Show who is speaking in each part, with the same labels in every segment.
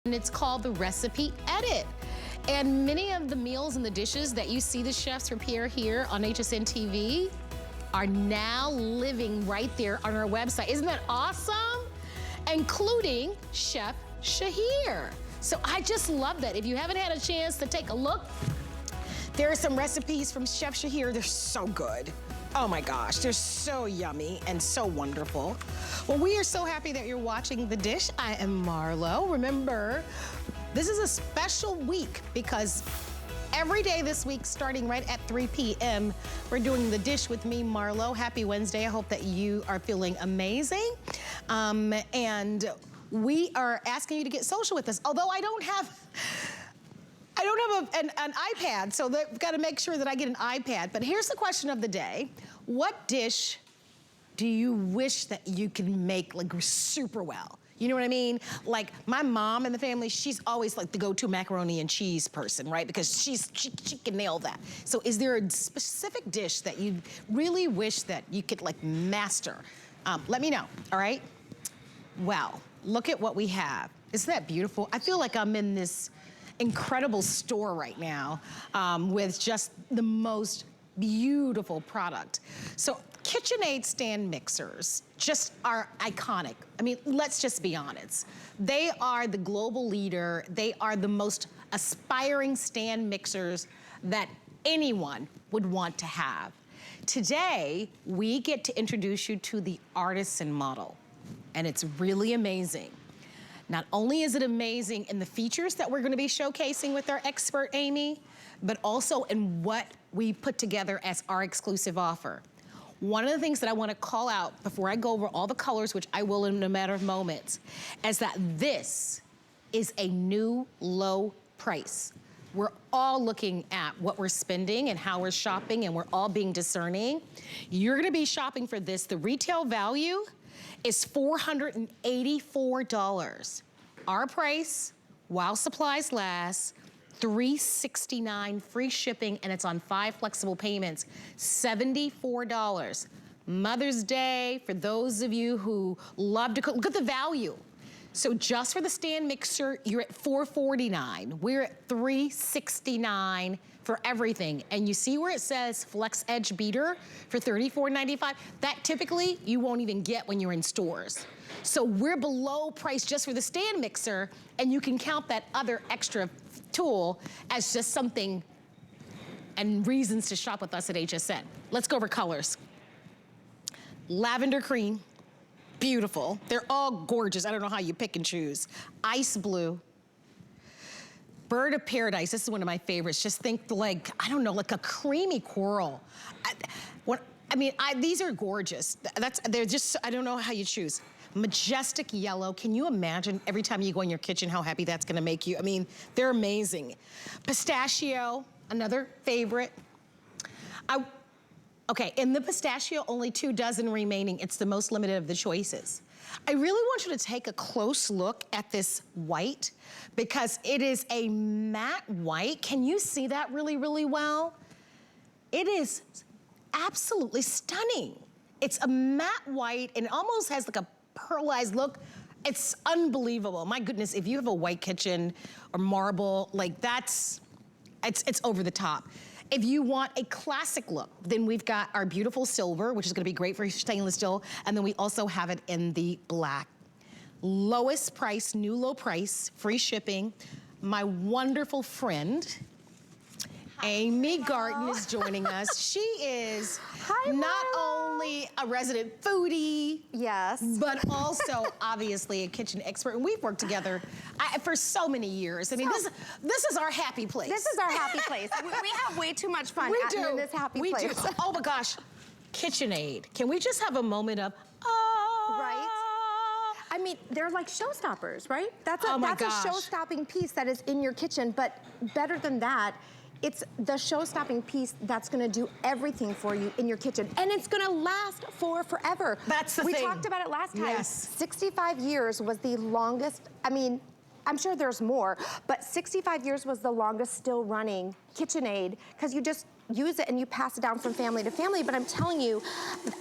Speaker 1: and it's called the Recipe Edit. And many of the meals and the dishes that you see the chefs prepare here on HSN TV are now living right there on our website. Isn't that awesome? Including Chef Shahir. So I just love that. If you haven't had a chance to take a look, there are some recipes from Chef Shahir. They're so good. Oh my gosh, they're so yummy and so wonderful. Well, we are so happy that you're watching The Dish. I am Marlo. Remember, this is a special week because every day this week, starting right at 3 p.m., we're doing The Dish with me, Marlo. Happy Wednesday. I hope that you are feeling amazing. And we are asking you to get social with us. Although I don't have an iPad, so I've got to make sure that I get an iPad. But here's the question of the day. What dish do you wish that you could make like super well? You know what I mean? Like my mom in the family, she's always like the go-to macaroni and cheese person, right? Because she can nail that. So is there a specific dish that you really wish that you could like master? Let me know, all right? Well, look at what we have. Isn't that beautiful? I feel like I'm in this incredible store right now with just the most beautiful product. So KitchenAid stand mixers just are iconic. I mean, let's just be honest. They are the global leader. They are the most aspiring stand mixers that anyone would want to have. Today, we get to introduce you to the Artisan model, and it's really amazing. Not only is it amazing in the features that we're gonna be showcasing with our expert, Amy, but also in what we put together as our exclusive offer. One of the things that I wanna call out before I go over all the colors, which I will in a matter of moments, is that this is a new low price. We're all looking at what we're spending and how we're shopping, and we're all being discerning. You're gonna be shopping for this. The retail value is $484. Our price, while supplies last, $369 free shipping, and it's on 5 flexible payments, $74. Mother's Day, for those of you who love to cook, look at the value. So just for the stand mixer, you're at $449. We're at $369 for everything. And you see where it says Flex Edge Beater for $34.95? That typically you won't even get when you're in stores. So we're below price just for the stand mixer, and you can count that other extra tool as just something and reasons to shop with us at HSN. Let's go over colors. Lavender cream. Beautiful. They're all gorgeous. I don't know how you pick and choose. Ice blue. Bird of Paradise. This is one of my favorites. Just think like, I don't know, like a creamy coral. These are gorgeous. They're just, I don't know how you choose. Majestic yellow. Can you imagine every time you go in your kitchen how happy that's gonna make you? I mean, they're amazing. Pistachio, another favorite. Okay, in the pistachio, only 2 dozen remaining. It's the most limited of the choices. I really want you to take a close look at this white because it is a matte white. Can you see that really, really well? It is absolutely stunning. It's a matte white and it almost has like a pearlized look. It's unbelievable. My goodness, if you have a white kitchen or marble, like it's over the top. If you want a classic look, then we've got our beautiful silver, which is gonna be great for stainless steel, and then we also have it in the black. Lowest price, new low price, free shipping. My wonderful friend, Amy Garten is joining us. She is not only a resident foodie,
Speaker 2: yes,
Speaker 1: but also obviously a kitchen expert. And we've worked together for so many years. I mean, this is our happy place.
Speaker 2: This is our happy place. We have way too much fun in this happy place.
Speaker 1: We do. Oh my gosh, KitchenAid. Can we just have a moment of, oh.
Speaker 2: Right? I mean, they're like showstoppers, right? That's a show-stopping piece that is in your kitchen, but better than that, it's the show-stopping piece that's gonna do everything for you in your kitchen. And it's gonna last for forever.
Speaker 1: That's the thing.
Speaker 2: We talked about it last time.
Speaker 1: Yes.
Speaker 2: 65 years was the longest, I mean, I'm sure there's more, but 65 years was the longest still running KitchenAid, because use it and you pass it down from family to family, but I'm telling you,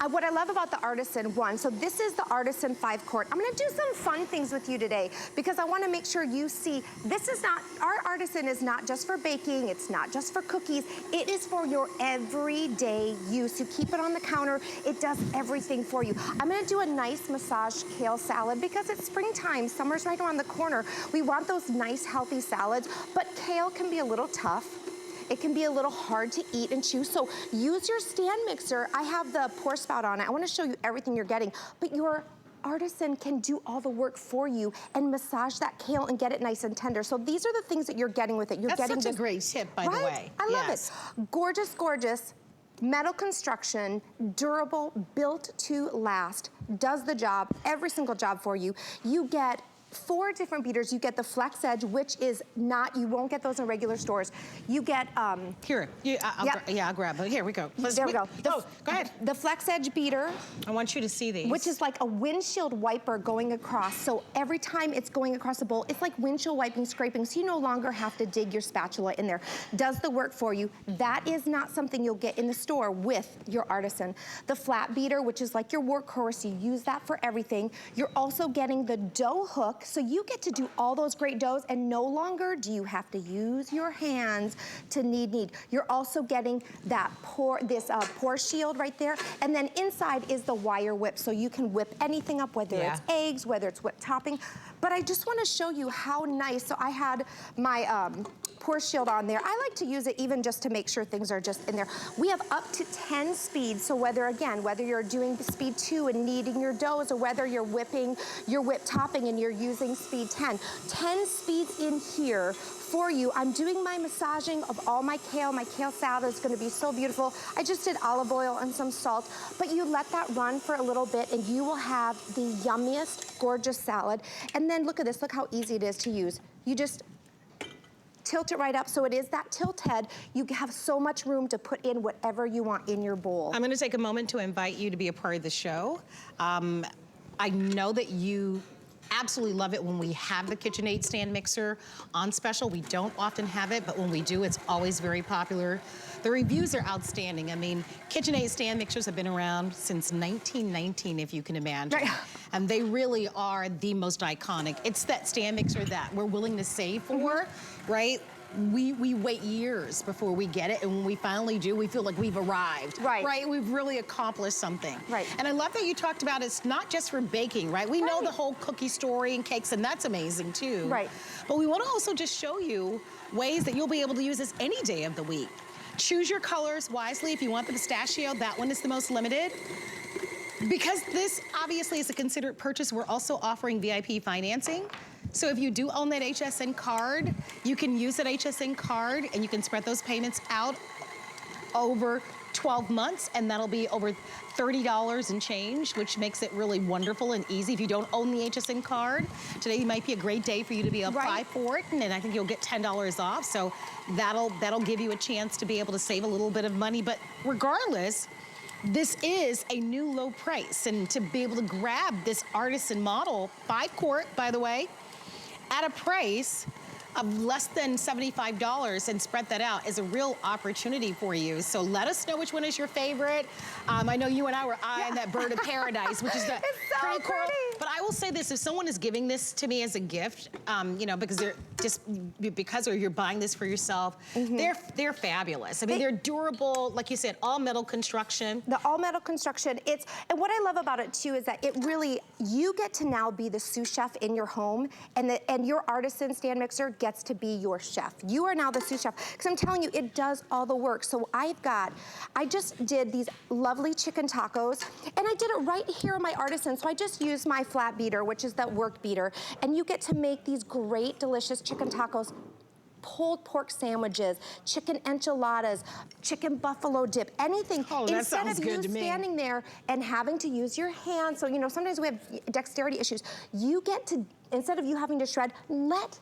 Speaker 2: what I love about the Artisan one, so this is the Artisan 5-quart. I'm gonna do some fun things with you today because I wanna make sure you see, this is not, our Artisan is not just for baking, it's not just for cookies, it is for your everyday use. You keep it on the counter, it does everything for you. I'm gonna do a nice massage kale salad because it's springtime, summer's right around the corner. We want those nice healthy salads, but kale can be a little tough. It can be a little hard to eat and chew, so use your stand mixer. I have the pour spout on it. I wanna show you everything you're getting, but your Artisan can do all the work for you and massage that kale and get it nice and tender. So these are the things that you're getting with it. You're getting
Speaker 1: such a great tip, by the way.
Speaker 2: I love it. Gorgeous, gorgeous. Metal construction, durable, built to last, does the job, every single job for you. You get 4 different beaters. You get the Flex Edge, which is not, you won't get those in regular stores. You get,
Speaker 1: Here, I'll grab it. Here we go.
Speaker 2: There we go.
Speaker 1: Go ahead.
Speaker 2: The Flex Edge beater.
Speaker 1: I want you to see these.
Speaker 2: Which is like a windshield wiper going across. So every time it's going across the bowl, it's like windshield wiping, scraping, so you no longer have to dig your spatula in there. Does the work for you. That is not something you'll get in the store with your Artisan. The flat beater, which is like your workhorse, you use that for everything. You're also getting the dough hook, so you get to do all those great doughs and no longer do you have to use your hands to knead. You're also getting that pour shield right there, and then inside is the wire whip, so you can whip anything up, whether it's eggs, whether it's whipped topping. But I just wanna show you how nice, so I had my pour shield on there. I like to use it even just to make sure things are just in there. We have up to 10 speeds, so whether you're doing speed 2 and kneading your doughs, or whether you're whipping your whipped topping and you're using speed 10. 10 speeds in here for you. I'm doing my massaging of all my kale. My kale salad is gonna be so beautiful. I just did olive oil and some salt, but you let that run for a little bit and you will have the yummiest, gorgeous salad. And then look at this, look how easy it is to use. You just tilt it right up, so it is that tilt head. You have so much room to put in whatever you want in your bowl.
Speaker 1: I'm gonna take a moment to invite you to be a part of the show. I know that you absolutely love it when we have the KitchenAid Stand Mixer on special. We don't often have it, but when we do, it's always very popular. The reviews are outstanding. I mean, KitchenAid Stand Mixers have been around since 1919, if you can imagine. Right. And they really are the most iconic. It's that stand mixer that we're willing to save for, right? We wait years before we get it, and when we finally do, we feel like we've arrived. Right? We've really accomplished something.
Speaker 2: Right.
Speaker 1: And I love that you talked about it's not just for baking, right? We know the whole cookie story and cakes, and that's amazing too.
Speaker 2: Right.
Speaker 1: But we want to also just show you ways that you'll be able to use this any day of the week. Choose your colors wisely. If you want the pistachio, that one is the most limited. Because this obviously is a considered purchase, we're also offering VIP financing. So if you do own that HSN card, you can use that HSN card and you can spread those payments out over 12 months, and that'll be over $30 and change, which makes it really wonderful and easy. If you don't own the HSN card, today might be a great day for you to be able to apply for it, and then I think you'll get $10 off. So that'll give you a chance to be able to save a little bit of money. But regardless, this is a new low price, and to be able to grab this Artisan model, 5-quart, by the way, at a price of less than $75 and spread that out is a real opportunity for you. So let us know which one is your favorite. I know you and I were eyeing that bird of paradise, which is the
Speaker 2: so pretty.
Speaker 1: But I will say this, if someone is giving this to me as a gift, you know, because or you're buying this for yourself, they're fabulous. I mean, they're durable, like you said, all metal construction.
Speaker 2: The all metal construction, and what I love about it too is that it really, you get to now be the sous chef in your home, and your Artisan stand mixer gets to be your chef. You are now the sous chef, because I'm telling you, it does all the work. So I just did these lovely chicken tacos, and I did it right here in my Artisan. So I just used my flat beater, which is that work beater, and you get to make these great, delicious chicken tacos, pulled pork sandwiches, chicken enchiladas, chicken buffalo dip, anything.
Speaker 1: Oh, that sounds good to me.
Speaker 2: Instead of you standing there and having to use your hands, so you know, sometimes we have dexterity issues, you get to, instead of you having to shred, let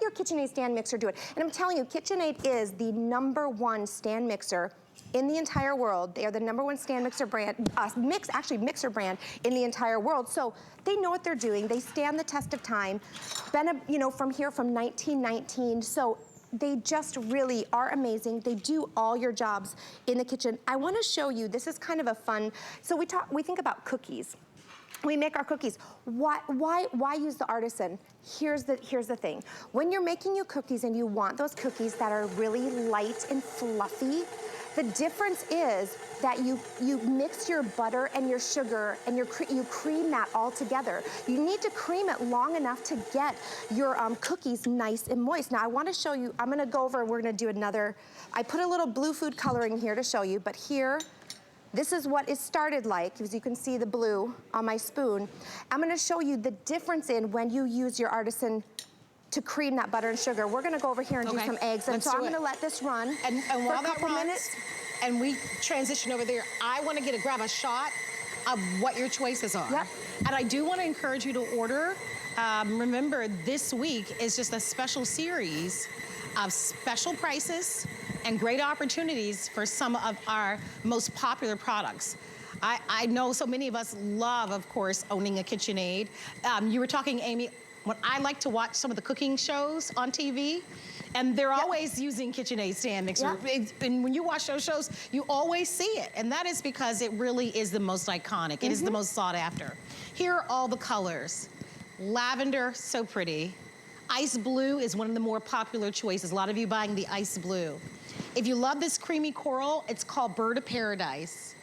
Speaker 2: your KitchenAid stand mixer do it. And I'm telling you, KitchenAid is the #1 stand mixer in the entire world. They are the #1 stand mixer brand, mixer brand in the entire world. So they know what they're doing. They stand the test of time. Been, from 1919. So they just really are amazing. They do all your jobs in the kitchen. I wanna show you, this is kind of a fun, so we think about cookies. We make our cookies. Why use the Artisan? Here's the thing. When you're making your cookies and you want those cookies that are really light and fluffy, the difference is that you mix your butter and your sugar and you cream that all together. You need to cream it long enough to get your cookies nice and moist. Now I wanna show you, I'm gonna go over, we're gonna do another, I put a little blue food coloring here to show you, but here, this is what it started like, as you can see the blue on my spoon. I'm gonna show you the difference in when you use your Artisan to cream that butter and sugar. We're gonna go over here and do some eggs. And so I'm gonna let this run
Speaker 1: and
Speaker 2: for
Speaker 1: while
Speaker 2: a couple minutes.
Speaker 1: And we transition over there, I wanna grab a shot of what your choices are.
Speaker 2: Yep.
Speaker 1: And I do wanna encourage you to order. Remember, this week is just a special series of special prices and great opportunities for some of our most popular products. I know so many of us love, of course, owning a KitchenAid. You were talking, Amy, when I like to watch some of the cooking shows on TV, and they're always using KitchenAid Stand Mixer. And when you watch those shows, you always see it. And that is because it really is the most iconic. It is the most sought after. Here are all the colors. Lavender, so pretty. Ice blue is one of the more popular choices. A lot of you buying the ice blue. If you love this creamy coral, it's called Bird of Paradise.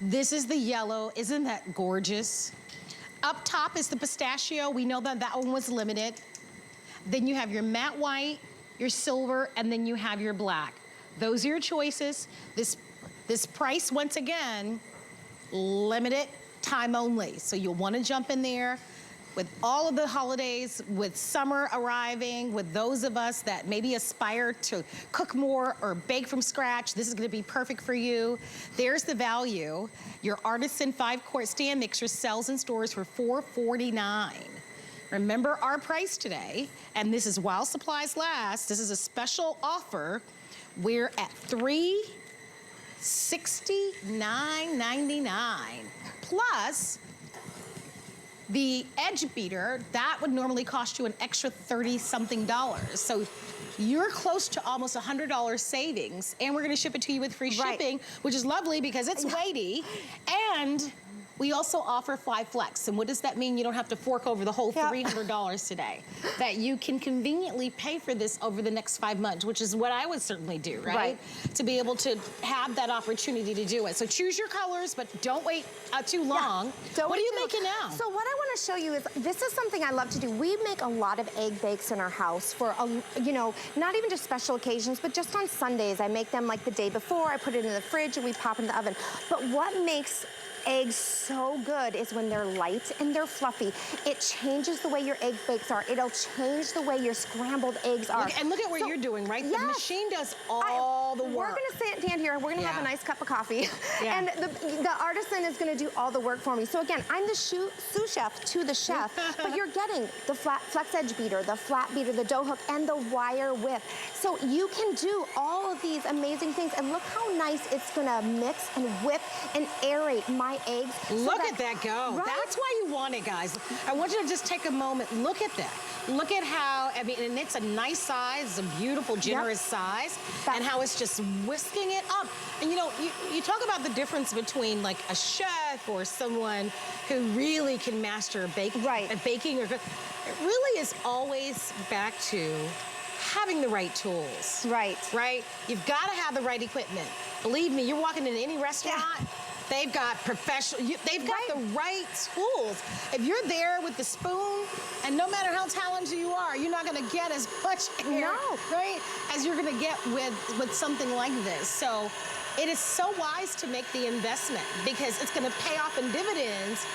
Speaker 1: This is the yellow. Isn't that gorgeous? Up top is the pistachio. We know that that one was limited. Then you have your matte white, your silver, and then you have your black. Those are your choices. This price, once again, limited time only. So you'll want to jump in there. With all of the holidays, with summer arriving, with those of us that maybe aspire to cook more or bake from scratch, this is gonna be perfect for you. There's the value. Your Artisan 5-quart stand mixer sells in stores for $4.49. Remember our price today, and this is while supplies last. This is a special offer. We're at $369.99 plus the edge beater. That would normally cost you an extra $30-something. So you're close to almost $100 savings, and we're gonna ship it to you with free shipping, which is lovely because it's weighty, and we also offer 5 flex. And what does that mean? You don't have to fork over the whole $300 today. That you can conveniently pay for this over the next 5 months, which is what I would certainly do, right? To be able to have that opportunity to do it. So choose your colors, but don't wait too long. What are you making now?
Speaker 2: So what I want to show you is, this is something I love to do. We make a lot of egg bakes in our house for, you know, not even just special occasions, but just on Sundays. I make them like the day before, I put it in the fridge and we pop in the oven. But what makes eggs so good is when they're light and they're fluffy. It changes the way your egg bakes are. It'll change the way your scrambled eggs are.
Speaker 1: And look at what you're doing, right? The machine does all the work.
Speaker 2: We're gonna stand here, we're gonna have a nice cup of coffee. And the Artisan is gonna do all the work for me. So again, I'm the sous chef to the chef, but you're getting the flex edge beater, the flat beater, the dough hook, and the wire whip. So you can do all of these amazing things, and look how nice it's gonna mix and whip and aerate my eggs.
Speaker 1: Look at that go. That's why you want it, guys. I want you to just take a moment. Look at that. Look at how, I mean, and it's a nice size, it's a beautiful, generous size, and how it's just whisking it up. And you know, you talk about the difference between like a chef or someone who really can master baking, or it really is always back to having the right tools. Right? You've got to have the right equipment. Believe me, you're walking into any restaurant, they've got professional, they've got the right tools. If you're there with the spoon, and no matter how talented you are, you're not gonna get as much air, as you're gonna get with something like this. So it is so wise to make the investment because it's gonna pay off in dividends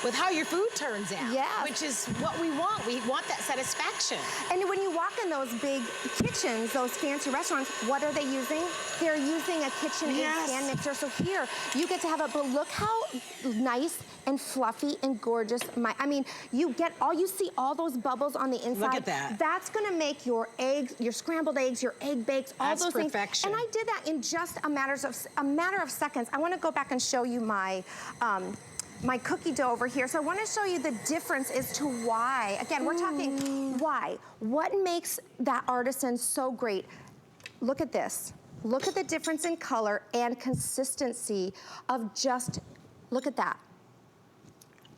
Speaker 1: with how your food turns out, which is what we want. We want that satisfaction.
Speaker 2: And when you walk in those big kitchens, those fancy restaurants, what are they using? They're using a KitchenAid stand mixer. So here, you get to have it, but look how nice and fluffy and gorgeous. I mean, you see all those bubbles on the inside.
Speaker 1: Look at that.
Speaker 2: That's gonna make your eggs, your scrambled eggs, your egg bakes, all those things.
Speaker 1: Perfection.
Speaker 2: And I did that in just a matter of seconds. I wanna go back and show you my, my cookie dough over here. So I wanna show you the difference as to why. Again, we're talking why. What makes that Artisan so great? Look at this. Look at the difference in color and consistency of just, look at that.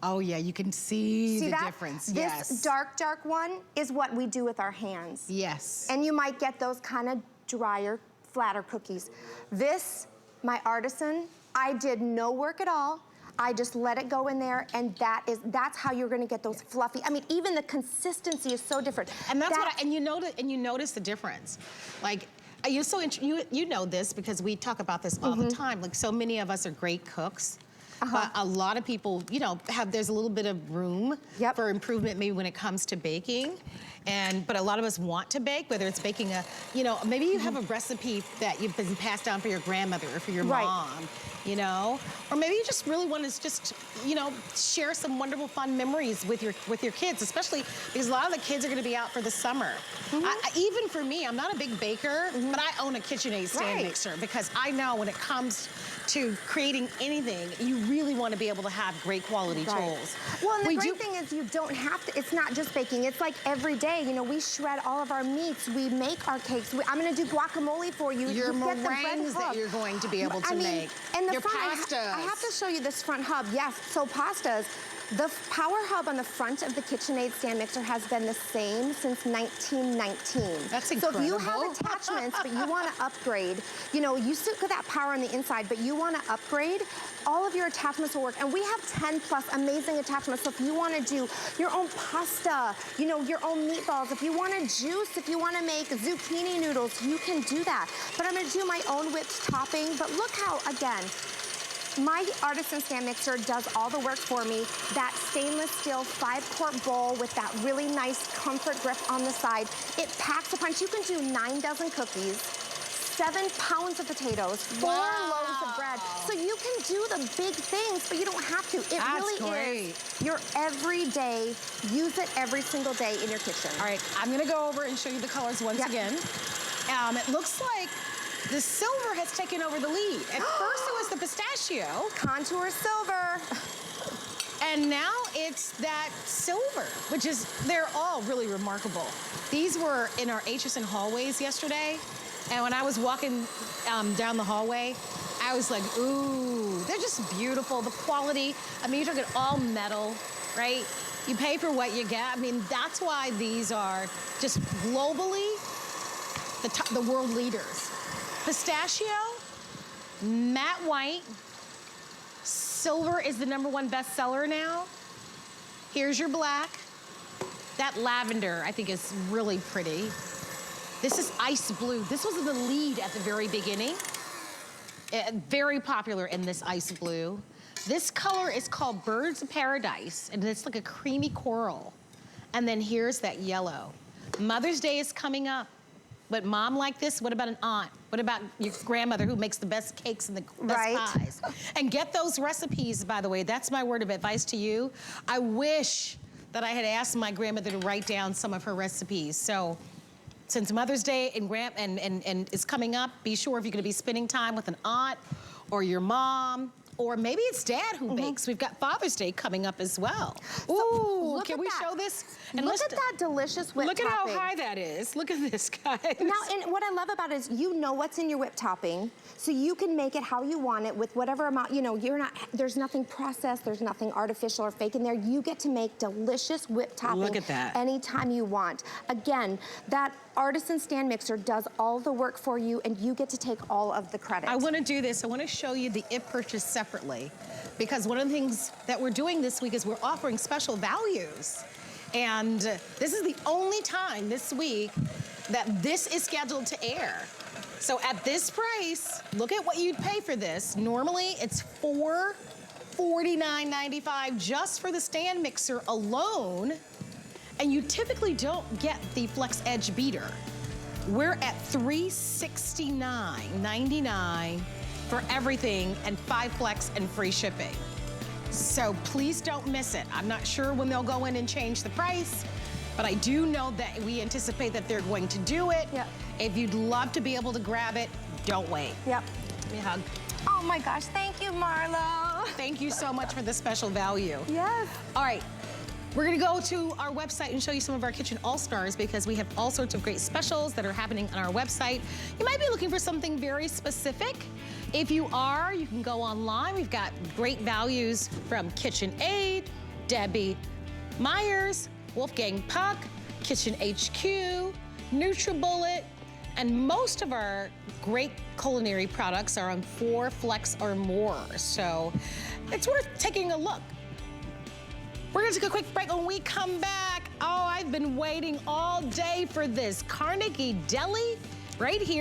Speaker 1: Oh yeah, you can see the
Speaker 2: that?
Speaker 1: difference,
Speaker 2: This
Speaker 1: yes.
Speaker 2: dark one is what we do with our hands.
Speaker 1: Yes.
Speaker 2: And you might get those kind of drier, flatter cookies. This, my Artisan, I did no work at all. I just let it go in there, and that's how you're gonna get those fluffy. I mean, even the consistency is so different.
Speaker 1: And you notice the difference. Like, you know this because we talk about this all the time. Like, so many of us are great cooks. But a lot of people, you know, there's a little bit of room for improvement maybe when it comes to baking. But a lot of us want to bake, whether it's baking maybe you have a recipe that you've been passed down for your grandmother or for your mom, you know? Or maybe you just really want to just, share some wonderful fun memories with your kids, especially because a lot of the kids are going to be out for the summer. Even for me, I'm not a big baker, but I own a KitchenAid stand mixer because I know when it comes to creating anything, you really want to be able to have great quality tools.
Speaker 2: Well, and the great thing is you don't have to, it's not just baking, it's like every day, we shred all of our meats, we make our cakes. I'm gonna do guacamole for you.
Speaker 1: Your meringues that you're going to be able to make.
Speaker 2: And
Speaker 1: your pastas.
Speaker 2: I have to show you this front hub. Yes, so pastas. The power hub on the front of the KitchenAid stand mixer has been the same since 1919.
Speaker 1: That's incredible.
Speaker 2: So if you have attachments, but you want to upgrade, you still got that power on the inside, but you want to upgrade, all of your attachments will work. And we have 10 plus amazing attachments. So if you want to do your own pasta, your own meatballs, if you want to juice, if you want to make zucchini noodles, you can do that. But I'm going to do my own whipped topping. But look how, again, my Artisan stand mixer does all the work for me. That stainless steel 5-quart bowl with that really nice comfort grip on the side. It packs a punch. You can do 9 dozen cookies, 7 pounds of potatoes, 4 loaves of bread. So you can do the big things, but you don't have to. It really is your everyday, use it every single day in your kitchen.
Speaker 1: All right, I'm gonna go over and show you the colors once again. It looks like the silver has taken over the lead. At first it was the pistachio.
Speaker 2: Contour silver.
Speaker 1: And now it's that silver, which is, they're all really remarkable. These were in our HSN hallways yesterday. And when I was walking down the hallway, I was like, ooh, they're just beautiful. The quality, I mean, you're talking all metal, right? You pay for what you get. I mean, that's why these are just globally the world leaders. Pistachio, matte white, silver is the #1 bestseller now. Here's your black. That lavender, I think, is really pretty. This is ice blue. This was the lead at the very beginning. Very popular in this ice blue. This color is called Birds of Paradise, and it's like a creamy coral. And then here's that yellow. Mother's Day is coming up. But mom like this, what about an aunt? What about your grandmother who makes the best cakes and the best pies? And get those recipes, by the way. That's my word of advice to you. I wish that I had asked my grandmother to write down some of her recipes. So since Mother's Day and is coming up, be sure if you're gonna be spending time with an aunt or your mom, or maybe it's dad who bakes. We've got Father's Day coming up as well. Ooh, can we show this?
Speaker 2: And look at that delicious whipped topping.
Speaker 1: Look at how high that is. Look at this, guys.
Speaker 2: Now, and what I love about it is you know what's in your whipped topping, so you can make it how you want it with whatever amount, there's nothing processed, there's nothing artificial or fake in there. You get to make delicious whipped topping.
Speaker 1: Look at that.
Speaker 2: Anytime you want. Again, that Artisan stand mixer does all the work for you, and you get to take all of the credit.
Speaker 1: I want to do this. I want to show you the if purchase separately, because one of the things that we're doing this week is we're offering special values. And this is the only time this week that this is scheduled to air. So at this price, look at what you'd pay for this. Normally it's $49.95 just for the stand mixer alone. And you typically don't get the Flex Edge beater. We're at $369.99 for everything and 5 flex and free shipping. So please don't miss it. I'm not sure when they'll go in and change the price, but I do know that we anticipate that they're going to do it.
Speaker 2: Yep.
Speaker 1: If you'd love to be able to grab it, don't wait.
Speaker 2: Yep.
Speaker 1: Give me a hug.
Speaker 2: Oh my gosh, thank you, Marlo.
Speaker 1: Thank you so much for the special value.
Speaker 2: Yes.
Speaker 1: All right. We're gonna go to our website and show you some of our Kitchen All-Stars because we have all sorts of great specials that are happening on our website. You might be looking for something very specific. If you are, you can go online. We've got great values from KitchenAid, Debbie Myers, Wolfgang Puck, Kitchen HQ, NutriBullet, and most of our great culinary products are on 4 flex or more. So it's worth taking a look. We're gonna take a quick break. When we come back, oh, I've been waiting all day for this. Carnegie Deli right here.